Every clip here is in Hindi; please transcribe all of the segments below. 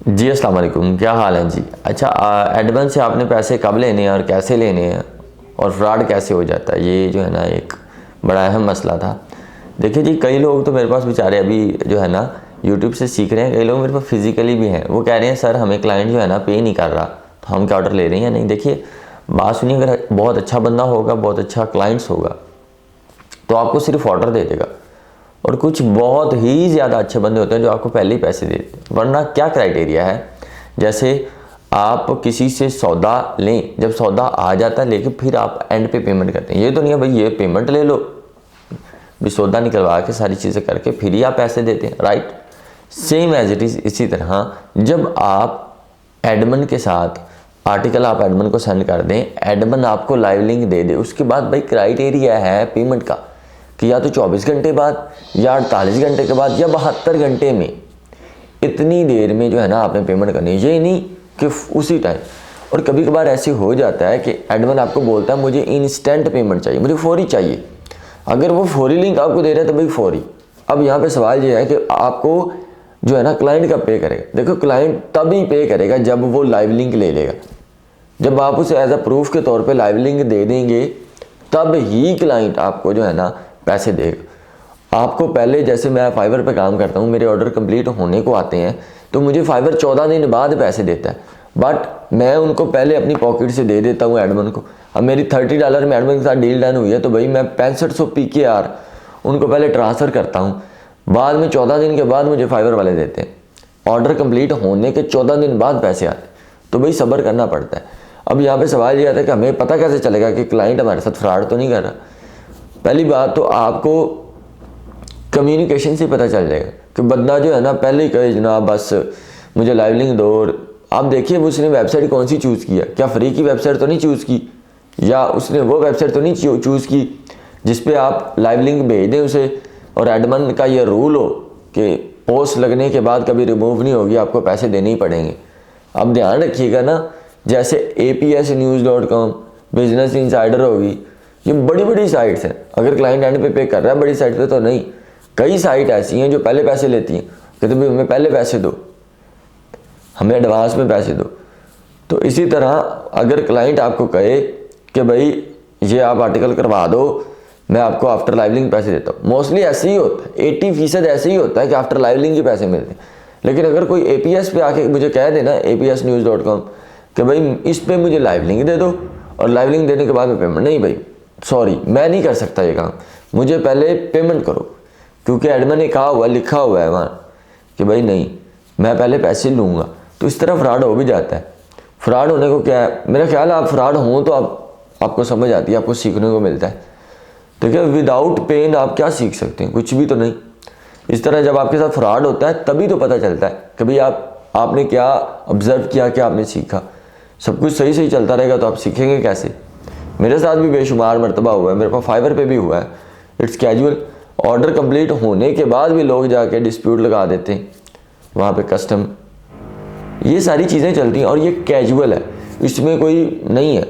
जी अस्सलाम वालेकुम, क्या हाल है जी। अच्छा, एडवांस से आपने पैसे कब लेने हैं और कैसे लेने हैं और फ्रॉड कैसे हो जाता है, ये जो है ना एक बड़ा अहम मसला था। देखिए जी, कई लोग तो मेरे पास बेचारे अभी जो है ना यूट्यूब से सीख रहे हैं, कई लोग मेरे पास फिजिकली भी हैं। वो कह रहे हैं सर हमें क्लाइंट जो है ना पे नहीं कर रहा, तो हम क्या ऑर्डर ले रहे हैं या नहीं। देखिए बात सुनिए, अगर बहुत अच्छा बंदा होगा, बहुत अच्छा क्लाइंट्स होगा, तो आपको सिर्फ ऑर्डर दे देगा। और कुछ बहुत ही ज़्यादा अच्छे बंदे होते हैं जो आपको पहले ही पैसे दे देते हैं। वरना क्या क्राइटेरिया है, जैसे आप किसी से सौदा लें, जब सौदा आ जाता है लेकिन फिर आप एंड पे पेमेंट करते हैं। ये तो नहीं है भाई ये पेमेंट ले लो, भी सौदा निकलवा के सारी चीज़ें करके फिर ही आप पैसे देते हैं, right. Same as it is इसी तरह जब आप एडमन के साथ आर्टिकल आप एडमन को सेंड कर दें, एडमन आपको लाइव लिंक दे दे, उसके बाद भाई क्राइटेरिया है पेमेंट का कि या तो 24 घंटे बाद या 48 घंटे के बाद या 72 घंटे में, इतनी देर में जो है ना आपने पेमेंट करनी है, ये नहीं कि उसी टाइम। और कभी कभार ऐसे हो जाता है कि एडमन आपको बोलता है मुझे इंस्टेंट पेमेंट चाहिए, मुझे फौरी चाहिए। अगर वो फौरी लिंक आपको दे रहा है तो भाई फौरी। अब यहाँ पे सवाल ये है कि आपको जो है ना क्लाइंट कब पे करेगा। देखो क्लाइंट तभी पे करेगा जब वो लाइव लिंक ले लेगा। जब आप उसे एज अ प्रूफ के तौर पे लाइव लिंक दे देंगे तब ही क्लाइंट आपको जो है ना पैसे देगा। आपको पहले, जैसे मैं फाइवर पे काम करता हूँ, मेरे ऑर्डर कंप्लीट होने को आते हैं तो मुझे फाइवर 14 दिन बाद पैसे देता है, बट मैं उनको पहले अपनी पॉकेट से दे देता हूँ एडमन को। अब मेरी $30 में एडमन के साथ डील डन हुई है तो भाई मैं 6500 PKR उनको पहले ट्रांसफ़र करता हूँ, बाद में 14 दिन के बाद मुझे फाइवर वाले देते हैं। ऑर्डर कंप्लीट होने के 14 दिन बाद पैसे आते, तो भाई सब्र करना पड़ता है। अब यहाँ पे सवाल ये आता है कि हमें पता कैसे चलेगा कि क्लाइंट हमारे साथ फ्रॉड तो नहीं कर रहा। पहली बात तो आपको कम्युनिकेशन से पता चल जाएगा कि बंदा जो है ना पहले ही कहे जनाब बस मुझे लाइव लिंक दो। और आप देखिए उसने वेबसाइट कौन सी चूज़ किया, क्या फ्री की वेबसाइट तो नहीं चूज़ की, या उसने वो वेबसाइट तो नहीं चूज़ की जिस पे आप लाइव लिंक भेज दें उसे, और एडमन का ये रूल हो कि पोस्ट लगने के बाद कभी रिमूव नहीं होगी, आपको पैसे देने ही पड़ेंगे। अब ध्यान रखिएगा ना, जैसे APSnews.com, बिजनेस इंसाइडर होगी, ये बड़ी बड़ी साइट्स हैं। अगर क्लाइंट एंड पे कर रहा है बड़ी साइट पे तो नहीं, कई साइट ऐसी हैं जो पहले पैसे लेती हैं, कहते भाई हमें पहले पैसे दो, हमें एडवांस में पैसे दो। तो इसी तरह अगर क्लाइंट आपको कहे कि भाई ये आप आर्टिकल करवा दो, मैं आपको आफ्टर लाइव लिंक पैसे देता हूँ, मोस्टली ऐसे ही होता है, 80% ऐसे ही होता है कि आफ्टर लाइव लिंक ही पैसे मिलते हैं। लेकिन अगर कोई APS पे आके मुझे कह देना, APSnews.com, कि भाई इस पे मुझे लाइव लिंक दे दो और लाइव लिंक देने के बाद में पेमेंट, नहीं भाई सॉरी मैं नहीं कर सकता ये काम, मुझे पहले पेमेंट करो, क्योंकि एडमन ने कहा हुआ, लिखा हुआ है वहाँ कि भाई नहीं मैं पहले पैसे लूँगा। तो इस तरह फ्रॉड हो भी जाता है। फ्रॉड होने को क्या है, मेरा ख्याल है आप फ्रॉड हों तो आपको समझ आती है, आपको सीखने को मिलता है। देखिए विदाउट पेन आप क्या सीख सकते हैं, कुछ भी तो नहीं। इस तरह जब आपके साथ फ्रॉड होता है तभी तो पता चलता है कि भाई आपने क्या ऑब्जर्व किया, क्या आपने सीखा। सब कुछ सही सही चलता रहेगा तो आप सीखेंगे कैसे। मेरे साथ भी बेशुमार मरतबा हुआ है, मेरे पास फाइवर पे भी हुआ है। इट्स कैजुअल, ऑर्डर कंप्लीट होने के बाद भी लोग जाके डिस्प्यूट लगा देते हैं वहाँ पे कस्टम, ये सारी चीज़ें चलती हैं और ये कैजुअल है, इसमें कोई नहीं है।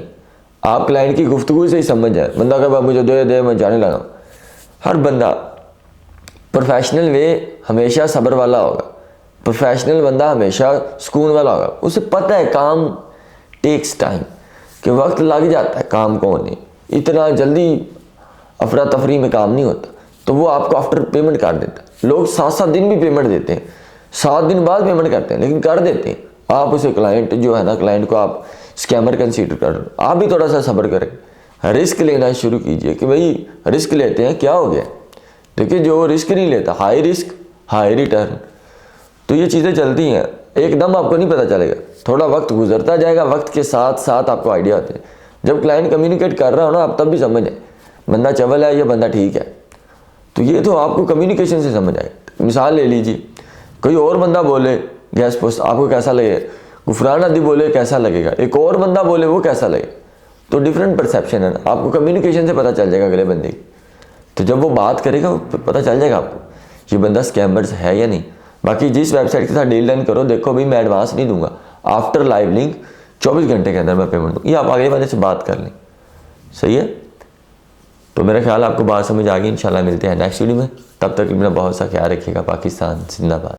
आप क्लाइंट की गुफ्तगू से ही समझ जाए, बंदा कहे मुझे दे मैं जाने लगा। हर बंदा प्रोफेशनल वे हमेशा सब्र वाला होगा, प्रोफेशनल बंदा हमेशा सुकून वाला होगा। उसे पता है काम टेक्स टाइम, कि वक्त लग जाता है काम को होने, इतना जल्दी अफरा तफरी में काम नहीं होता। तो वो आपको आफ्टर पेमेंट कर देता है। लोग 7-7 दिन भी पेमेंट देते हैं, 7 दिन बाद पेमेंट करते हैं, लेकिन कर देते हैं। आप उसे क्लाइंट जो है ना, क्लाइंट को आप स्कैमर कंसीडर कर, आप भी थोड़ा सा सब्र करें, रिस्क लेना शुरू कीजिए कि भाई रिस्क लेते हैं, क्या हो गया। देखिए जो रिस्क नहीं लेता, हाई रिस्क हाई रिटर्न, तो ये चीज़ें चलती हैं। एकदम आपको नहीं पता चलेगा, थोड़ा वक्त गुजरता जाएगा, वक्त के साथ साथ आपको आइडिया आते हैं। जब क्लाइंट कम्युनिकेट कर रहा हो ना, आप तब भी समझ जाए बंदा चवल है या बंदा ठीक है। तो ये तो आपको कम्युनिकेशन से समझ आएगा। मिसाल ले लीजिए, कोई और बंदा बोले गैस पोस्ट, आपको कैसा लगेगा, गुफरान नदी बोले कैसा लगेगा, एक और बंदा बोले वो कैसा लगेगा। तो डिफरेंट परसेप्शन है ना, आपको कम्युनिकेशन से पता चल जाएगा अगले बंदे की। तो जब वो बात करेगा पता चल जाएगा आपको ये बंदा स्कैमर्स है या नहीं। बाकी जिस वेबसाइट के साथ डील डन करो, देखो भाई मैं एडवांस नहीं दूंगा, आफ्टर लाइव लिंक 24 घंटे के अंदर मैं पेमेंट दूँ, ये आप आगे वाले से बात कर लें, सही है। तो मेरा ख्याल आपको बात समझ आ गई। इंशाल्लाह मिलते हैं नेक्स्ट वीडियो में, तब तक अपना बहुत सा ख्याल रखिएगा। पाकिस्तान जिंदाबाद।